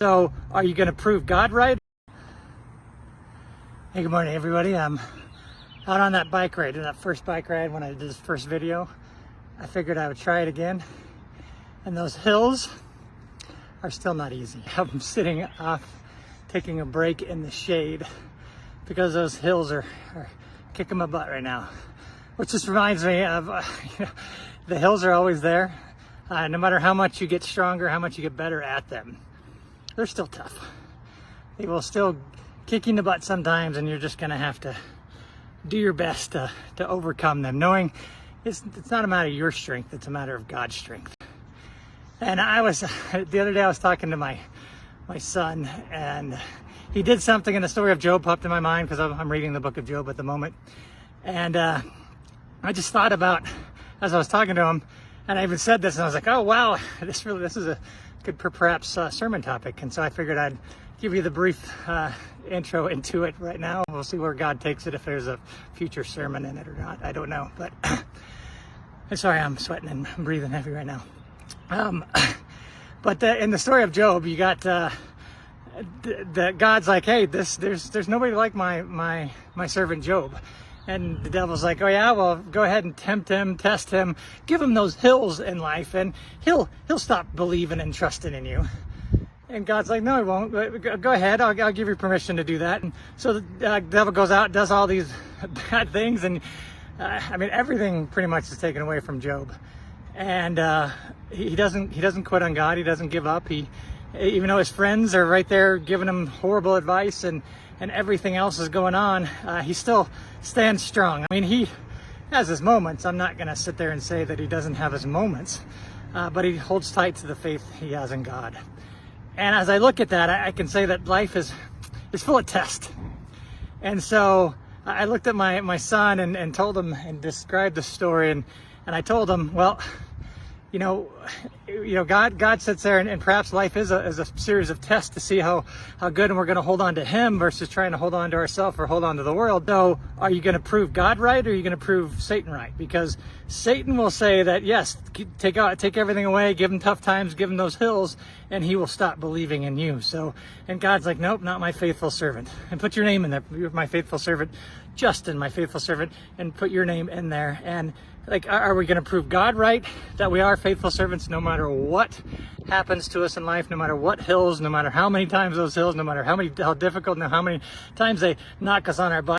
So are you going to prove God right? Hey, good morning, everybody. I'm out on that bike ride, that first bike ride when I did this first video. I figured I would try it again. And those hills are still not easy. I'm sitting off, taking a break in the shade because those hills are kicking my butt right now. Which just reminds me of, the hills are always there. No matter how much you get stronger, how much you get better at them, they're still tough. They will still kick you in the butt sometimes, and you're just gonna have to do your best to overcome them, knowing it's not a matter of your strength, it's a matter of God's strength. And the other day I was talking to my son, and he did something, and the story of Job popped in my mind because I'm reading the book of Job at the moment. And I just thought about, as I was talking to him, and I even said this, and I was like, oh wow, this is a good perhaps sermon topic. And so I figured I'd give you the brief intro into it right now. We'll see where God takes it, if there's a future sermon in it or not. I don't know, but I'm sorry, I'm sweating and I'm breathing heavy right now. But in the story of Job, you got the God's like, hey, there's nobody like my servant Job. And the devil's like, oh yeah, well, go ahead and tempt him, test him, give him those hills in life, and he'll stop believing and trusting in you. And God's like, no, he won't. Go ahead, I'll give you permission to do that. And so the devil goes out, does all these bad things, and everything pretty much is taken away from Job. And he doesn't quit on God. He doesn't give up. Even though his friends are right there giving him horrible advice and everything else is going on, he still stands strong. I mean, he has his moments. I'm not going to sit there and say that he doesn't have his moments, but he holds tight to the faith he has in God. And as I look at that, I can say that life is full of tests. And so I looked at my son and told him and described the story, and I told him, well, God sits there, and perhaps life is a series of tests to see how good and we're going to hold on to Him versus trying to hold on to ourselves or hold on to the world. So are you going to prove God right, or are you going to prove Satan right? Because Satan will say that, yes, take everything away, give him tough times, give him those hills, and he will stop believing in you. So, and God's like, nope, not my faithful servant. And put your name in there. You're my faithful servant, Justin, my faithful servant, and put your name in there. And like, are we going to prove God right, that we are faithful servants no matter what happens to us in life, no matter what hills, no matter how many times those hills, no matter how difficult, no how many times they knock us on our butt?